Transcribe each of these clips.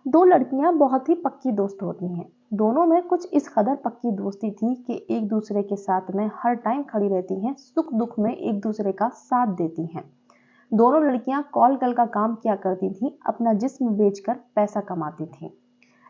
दो लड़कियां बहुत ही पक्की दोस्त होती हैं। दोनों में कुछ इस कदर पक्की दोस्ती थी कि एक दूसरे के साथ में हर टाइम खड़ी रहती हैं, सुख दुख में एक दूसरे का साथ देती हैं। दोनों लड़कियां कॉल कल का काम किया करती थी, अपना जिस्म बेचकर पैसा कमाती थी।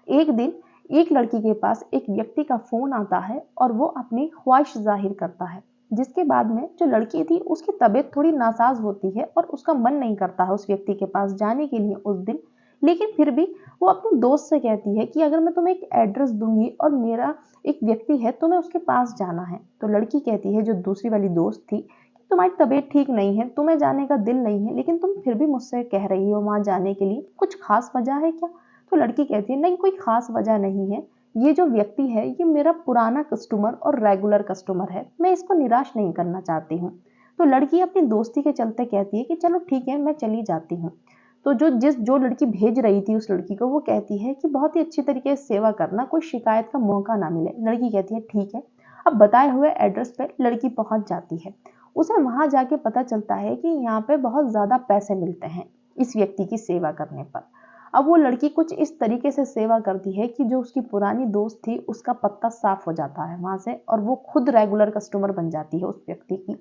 एक दिन एक लड़की के पास एक व्यक्ति का फोन आता है और वो अपनी ख्वाहिश जाहिर करता है, जिसके बाद में जो लड़की थी उसकी तबीयत थोड़ी नासाज होती है और उसका मन नहीं करता है उस व्यक्ति के पास जाने के लिए उस दिन। लेकिन फिर भी वो अपने दोस्त से कहती है कि अगर मैं तुम्हें एक एड्रेस दूंगी और मेरा एक व्यक्ति है, तुम्हें उसके पास जाना है। तो लड़की कहती है, जो दूसरी वाली दोस्त थी, कि तुम्हारी तबीयत ठीक नहीं है, तुम्हें जाने का दिल नहीं है, लेकिन तुम फिर भी मुझसे कह रही हो वहां जाने के लिए, कुछ खास वजह है क्या? तो लड़की कहती है, नहीं, कोई खास वजह नहीं है। ये जो व्यक्ति है ये मेरा पुराना कस्टमर और रेगुलर कस्टमर है, मैं इसको निराश नहीं करना चाहती हूँ। तो लड़की अपनी दोस्ती के चलते कहती है कि चलो ठीक है, मैं चली जाती हूँ। तो जो लड़की भेज रही थी उस लड़की को, वो कहती है कि बहुत ही अच्छी तरीके से सेवा करना, कोई शिकायत का मौका ना मिले। लड़की कहती है ठीक है। अब बताए हुए एड्रेस पर लड़की पहुंच जाती है। उसे वहां जाके पता चलता है कि यहाँ पे बहुत ज्यादा पैसे मिलते हैं इस व्यक्ति की सेवा करने पर। अब वो लड़की कुछ इस तरीके से सेवा करती है कि जो उसकी पुरानी दोस्त थी उसका पत्ता साफ हो जाता है वहां से, और वो खुद रेगुलर कस्टमर बन जाती है उस व्यक्ति की।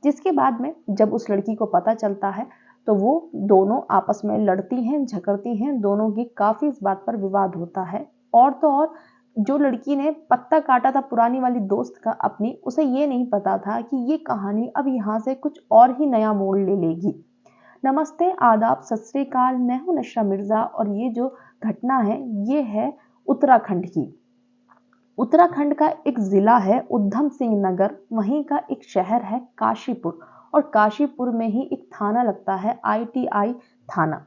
जिसके बाद में जब उस लड़की को पता चलता है तो वो दोनों आपस में लड़ती हैं, झगड़ती हैं, दोनों की काफी इस बात पर विवाद होता है। और तो और जो लड़की ने पत्ता काटा था पुरानी वाली दोस्त का अपनी, उसे ये नहीं पता था कि ये कहानी अब यहाँ से कुछ और ही नया मोड़ ले लेगी। नमस्ते, आदाब, सत श्री अकाल, मैं हूं नशरा मिर्जा और ये जो घटना है ये है उत्तराखंड की। उत्तराखंड का एक जिला है उधम सिंह नगर, वहीं का एक शहर है काशीपुर, और काशीपुर में ही एक थाना लगता है ITI थाना,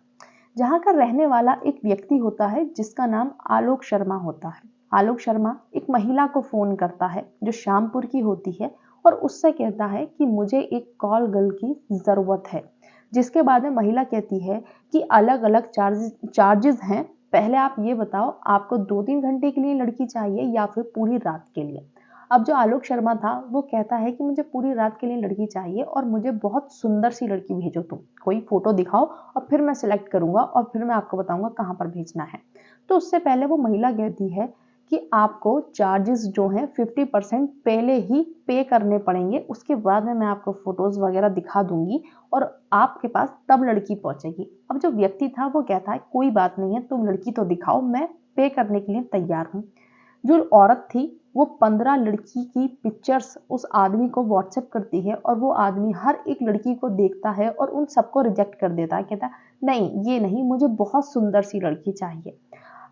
जहां का रहने वाला एक व्यक्ति होता है जिसका नाम आलोक शर्मा होता है। आलोक शर्मा एक महिला को फोन करता है जो श्यामपुर की होती है और उससे कहता है कि मुझे एक कॉल गर्ल की जरूरत है। जिसके बाद में महिला कहती है कि अलग अलग चार्जेस हैं, पहले आप ये बताओ आपको 2-3 घंटे के लिए लड़की चाहिए या फिर पूरी रात के लिए। अब जो आलोक शर्मा था वो कहता है कि मुझे पूरी रात के लिए लड़की चाहिए और मुझे बहुत सुंदर सी लड़की भेजो, तुम कोई फोटो दिखाओ और फिर मैं सिलेक्ट करूंगा और फिर मैं आपको बताऊंगा कहाँ पर भेजना है। तो उससे पहले वो महिला कहती है कि आपको चार्जेस जो हैं 50% पहले ही पे करने पड़ेंगे, उसके बाद में मैं आपको फोटोज वगैरह दिखा दूंगी और आपके पास तब लड़की पहुंचेगी। अब जो व्यक्ति था वो कहता है कोई बात नहीं है, तुम लड़की तो दिखाओ, मैं पे करने के लिए तैयार हूँ। जो औरत थी वो 15 लड़की की पिक्चर्स उस आदमी को व्हाट्सएप करती है और वो आदमी हर एक लड़की को देखता है और उन सबको रिजेक्ट कर देता है, कहता है नहीं ये नहीं, मुझे बहुत सुंदर सी लड़की चाहिए।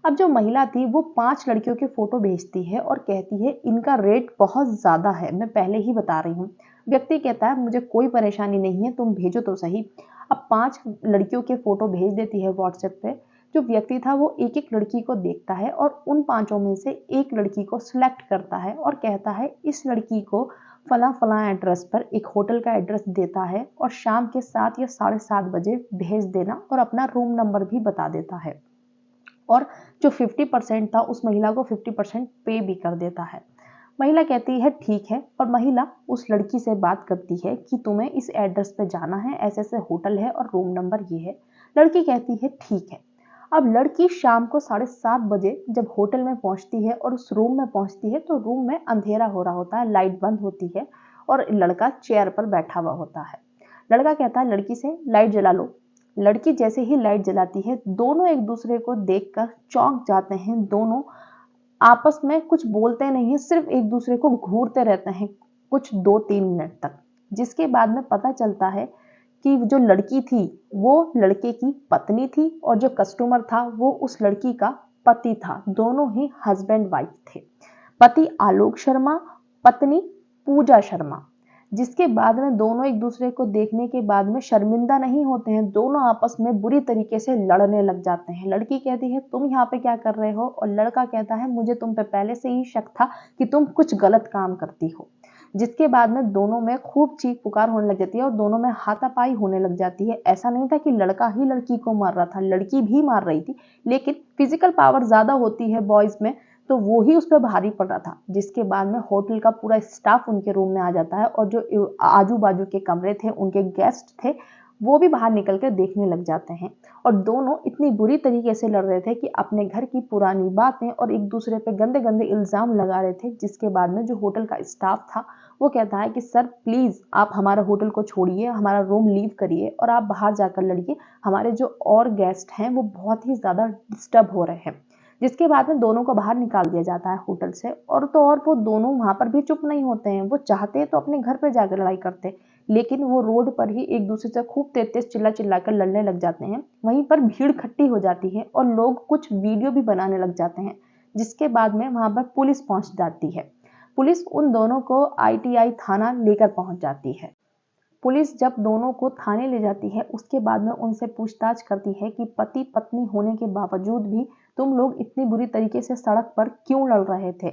अब जो महिला थी वो 5 लड़कियों के फोटो भेजती है और कहती है इनका रेट बहुत ज्यादा है, मैं पहले ही बता रही हूँ। व्यक्ति कहता है मुझे कोई परेशानी नहीं है, तुम भेजो तो सही। अब 5 लड़कियों के फोटो भेज देती है व्हाट्सएप पे। जो व्यक्ति था वो एक एक लड़की को देखता है और उन 5 में से एक लड़की को सिलेक्ट करता है और कहता है इस लड़की को फला फला एड्रेस पर एक होटल का एड्रेस देता है और शाम के 7 या 7:30 बजे भेज देना, और अपना रूम नंबर भी बता देता है। और जो 50% था उस महिला को 50% पे भी कर देता है। महिला कहती है ठीक है, और महिला उस लड़की से बात करती है कि तुम्हें इस एड्रेस पे जाना है, ऐसे ऐसे होटल है और रूम नंबर ये है। लड़की कहती है ठीक है। अब लड़की शाम को 7:30 बजे जब होटल में पहुंचती है और उस रूम में पहुंचती है तो रूम में अंधेरा हो रहा होता है, लाइट बंद होती है और लड़का चेयर पर बैठा हुआ होता है। लड़का कहता है लड़की से लाइट जला लो। लड़की जैसे ही लाइट जलाती है दोनों एक दूसरे को देखकर चौंक जाते हैं। दोनों आपस में कुछ बोलते नहीं है, सिर्फ एक दूसरे को घूरते रहते हैं कुछ 2-3 मिनट तक। जिसके बाद में पता चलता है कि जो लड़की थी वो लड़के की पत्नी थी और जो कस्टमर था वो उस लड़की का पति था। दोनों ही हस्बैंड वाइफ थे। पति आलोक शर्मा, पत्नी पूजा शर्मा। जिसके बाद में दोनों एक दूसरे को देखने के बाद में शर्मिंदा नहीं होते हैं, दोनों आपस में बुरी तरीके से लड़ने लग जाते हैं। लड़की कहती है तुम यहाँ पे क्या कर रहे हो, और लड़का कहता है मुझे तुम पे पहले से ही शक था कि तुम कुछ गलत काम करती हो। जिसके बाद में दोनों में खूब चीख पुकार होने लग जाती है और दोनों में हाथापाई होने लग जाती है। ऐसा नहीं था कि लड़का ही लड़की को मार रहा था, लड़की भी मार रही थी, लेकिन फिजिकल पावर ज्यादा होती है बॉयज में तो वो ही उस पर भारी पड़ रहा था। जिसके बाद में होटल का पूरा स्टाफ उनके रूम में आ जाता है और जो आजू बाजू के कमरे थे उनके गेस्ट थे वो भी बाहर निकल कर देखने लग जाते हैं और दोनों इतनी बुरी तरीके से लड़ रहे थे कि अपने घर की पुरानी बातें और एक दूसरे पे गंदे गंदे इल्जाम लगा रहे थे। जिसके बाद में जो होटल का स्टाफ था वो कहता है कि सर प्लीज आप हमारा होटल को छोड़िए, हमारा रूम लीव करिए और आप बाहर जाकर लड़िए, हमारे जो और गेस्ट हैं वो बहुत ही ज्यादा डिस्टर्ब हो रहे हैं। जिसके बाद में दोनों को बाहर निकाल दिया जाता है होटल से। और तो और वो दोनों वहां पर भी चुप नहीं होते हैं, वो चाहते तो अपने घर पर जाकर लड़ाई करते, लेकिन वो रोड पर ही एक दूसरे से खूब तेज तेज चिल्ला चिल्ला कर लड़ने लग जाते हैं। वहीं पर भीड़ इकट्ठी हो जाती है और लोग कुछ वीडियो भी बनाने लग जाते हैं। जिसके बाद में वहां पर पुलिस पहुंच जाती है। पुलिस उन दोनों को आईटीआई थाना लेकर पहुंच जाती है। पुलिस जब दोनों को थाने ले जाती है उसके बाद में उनसे पूछताछ करती है कि पति पत्नी होने के बावजूद भी तुम लोग इतनी बुरी तरीके से सड़क पर क्यों लड़ रहे थे।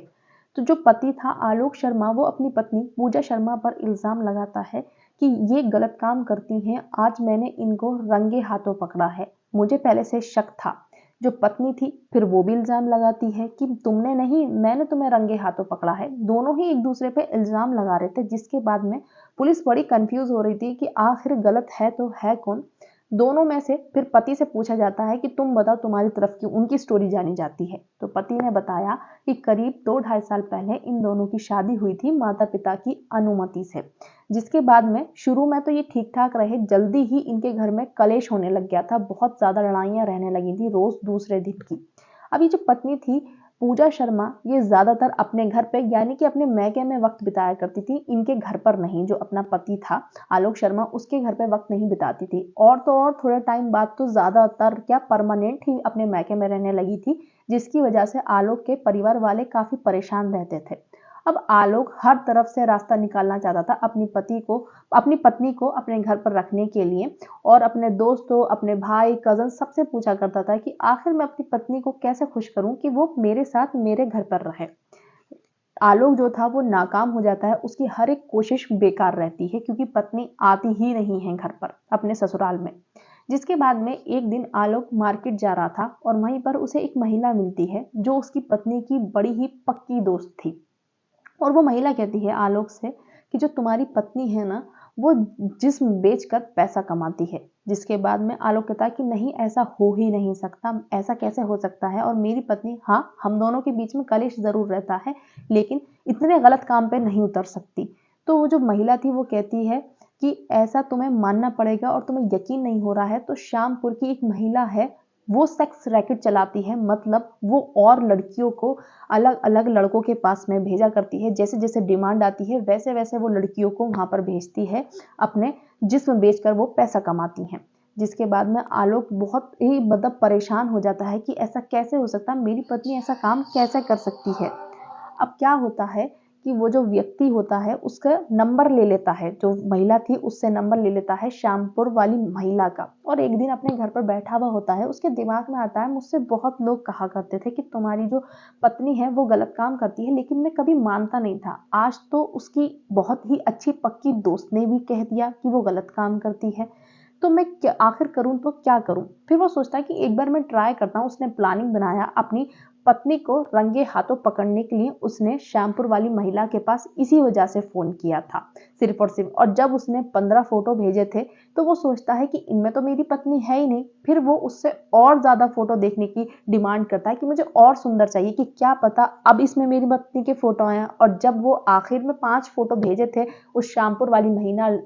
तो जो पति था आलोक शर्मा वो अपनी पत्नी पूजा शर्मा पर इल्जाम लगाता है कि ये गलत काम करती हैं, आज मैंने इनको रंगे हाथों पकड़ा है, मुझे पहले से शक था। जो पत्नी थी फिर वो भी इल्जाम लगाती है कि तुमने नहीं, मैंने तुम्हें रंगे हाथों पकड़ा है। दोनों ही एक दूसरे पे इल्जाम लगा रहे थे। जिसके बाद में पुलिस बड़ी कंफ्यूज हो रही थी कि आखिर गलत है तो है कौन। दोनों में से फिर पति से पूछा जाता है कि तुम बताओ तुम्हारी तरफ की उनकी स्टोरी जानी जाती है। तो पति ने बताया कि करीब 2-2.5 साल पहले इन दोनों की शादी हुई थी माता पिता की अनुमति से। जिसके बाद में शुरू में तो ये ठीक ठाक रहे, जल्दी ही इनके घर में कलेश होने लग गया था, बहुत ज्यादा लड़ाइयां रहने लगी थी रोज दूसरे दिन की। अब ये जो पत्नी थी पूजा शर्मा ये ज्यादातर अपने घर पे यानी कि अपने मैके में वक्त बिताया करती थी, इनके घर पर नहीं। जो अपना पति था आलोक शर्मा उसके घर पे वक्त नहीं बिताती थी। और तो और थोड़े टाइम बाद तो ज्यादातर क्या परमानेंट ही अपने मैके में रहने लगी थी। जिसकी वजह से आलोक के परिवार वाले काफी परेशान रहते थे। अब आलोक हर तरफ से रास्ता निकालना चाहता था अपनी पत्नी को अपने घर पर रखने के लिए। और अपने दोस्तों, अपने भाई, कजन सबसे पूछा करता था कि आखिर मैं अपनी पत्नी को कैसे खुश करूं कि वो मेरे साथ मेरे घर पर रहे। आलोक जो था वो नाकाम हो जाता है, उसकी हर एक कोशिश बेकार रहती है क्योंकि पत्नी आती ही नहीं है घर पर अपने ससुराल में। जिसके बाद में एक दिन आलोक मार्केट जा रहा था और वहीं पर उसे एक महिला मिलती है जो उसकी पत्नी की बड़ी ही पक्की दोस्त थी। और वो महिला कहती है आलोक से कि जो तुम्हारी पत्नी है ना वो जिस्म बेचकर पैसा कमाती है। जिसके बाद में आलोक कहता है कि नहीं ऐसा हो ही नहीं सकता, ऐसा कैसे हो सकता है, और मेरी पत्नी, हाँ हम दोनों के बीच में कलेश जरूर रहता है लेकिन इतने गलत काम पे नहीं उतर सकती। तो वो जो महिला थी वो कहती है कि ऐसा तुम्हें मानना पड़ेगा और तुम्हें यकीन नहीं हो रहा है तो श्यामपुर की एक महिला है वो सेक्स रैकेट चलाती है, मतलब वो और लड़कियों को अलग अलग लड़कों के पास में भेजा करती है। जैसे जैसे डिमांड आती है वैसे वैसे वो लड़कियों को वहां पर भेजती है, अपने जिस्म बेचकर वो पैसा कमाती हैं। जिसके बाद में आलोक बहुत ही मतलब परेशान हो जाता है कि ऐसा कैसे हो सकता है, मेरी पत्नी ऐसा काम कैसे कर सकती है। अब क्या होता है कि वो जो व्यक्ति होता है उसका नंबर ले लेता है, जो महिला थी उससे नंबर ले लेता है श्यामपुर वाली महिला का। और एक दिन अपने घर पर बैठा हुआ होता है, उसके दिमाग में आता है मुझसे बहुत लोग कहा करते थे कि तुम्हारी जो पत्नी है वो गलत काम करती है, लेकिन मैं कभी मानता नहीं था। आज तो उसकी बहुत ही अच्छी पक्की दोस्त ने भी कह दिया कि वो गलत काम करती है, तो मैं क्या आखिर करूं तो क्या करूं। फिर वो सोचता है कि एक बार मैं ट्राई करता हूं। उसने प्लानिंग बनाया अपनी पत्नी को रंगे हाथों पकड़ने के लिए। उसने श्यामपुर वाली महिला के पास इसी वजह से फोन किया था, सिर्फ और सिर्फ। और जब उसने 15 फोटो भेजे थे तो वो सोचता है कि इनमें तो मेरी पत्नी है ही नहीं। फिर वो उससे और ज्यादा फोटो देखने की डिमांड करता है कि मुझे और सुंदर चाहिए, कि क्या पता अब इसमें मेरी पत्नी के फोटो आए। और जब वो आखिर में 5 फोटो भेजे थे उस श्यामपुर वाली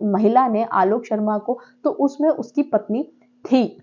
महिला ने आलोक शर्मा को, तो उसमें उसकी पत्नी थी।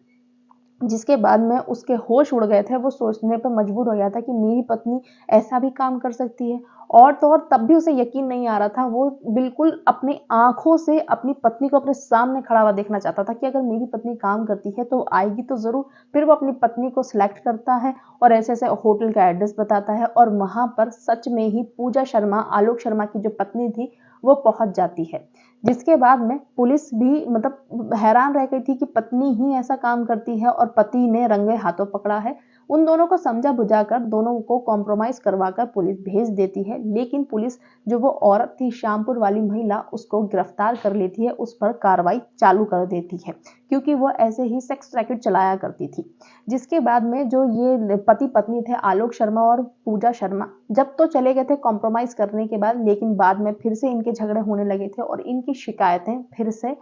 जिसके बाद में उसके होश उड़ गए थे, वो सोचने पर मजबूर हो गया था कि मेरी पत्नी ऐसा भी काम कर सकती है। और तो और तब भी उसे यकीन नहीं आ रहा था, वो बिल्कुल अपनी आंखों से अपनी पत्नी को अपने सामने खड़ा हुआ देखना चाहता था कि अगर मेरी पत्नी काम करती है तो आएगी तो जरूर। फिर वो अपनी पत्नी को सिलेक्ट करता है और ऐसे ऐसे होटल का एड्रेस बताता है और वहां पर सच में ही पूजा शर्मा, आलोक शर्मा की जो पत्नी थी, वो पहुंच जाती है। जिसके बाद में पुलिस भी मतलब हैरान रह गई थी कि पत्नी ही ऐसा काम करती है और पति ने रंगे हाथों पकड़ा है। उन दोनों को समझा बुझाकर, दोनों को कॉम्प्रोमाइज करवाकर पुलिस भेज देती है। लेकिन पुलिस जो वो औरत थी श्यामपुर वाली महिला, उसको गिरफ्तार कर लेती है, उस पर कार्रवाई चालू कर देती है क्योंकि वो ऐसे ही सेक्स रैकेट चलाया करती थी। जिसके बाद में जो ये पति पत्नी थे आलोक शर्मा और पूजा शर्मा, जब तो चले गए थे कॉम्प्रोमाइज करने के बाद, लेकिन बाद में फिर से इनके झगड़े होने लगे थे और इनकी शिकायतें फिर से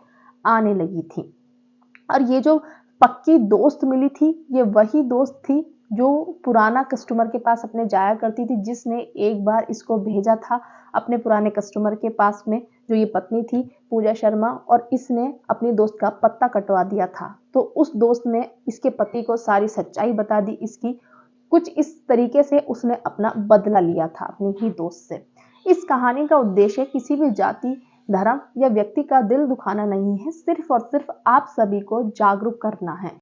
आने लगी थी। और ये जो पक्की दोस्त मिली थी, ये वही दोस्त थी जो पुराना कस्टमर के पास अपने जाया करती थी, जिसने एक बार इसको भेजा था अपने पुराने कस्टमर के पास में, जो ये पत्नी थी पूजा शर्मा, और इसने अपनी दोस्त का पत्ता कटवा दिया था। तो उस दोस्त ने इसके पति को सारी सच्चाई बता दी इसकी। कुछ इस तरीके से उसने अपना बदला लिया था अपनी ही दोस्त से। इस कहानी का उद्देश्य किसी भी जाति, धर्म या व्यक्ति का दिल दुखाना नहीं है, सिर्फ और सिर्फ आप सभी को जागरूक करना है।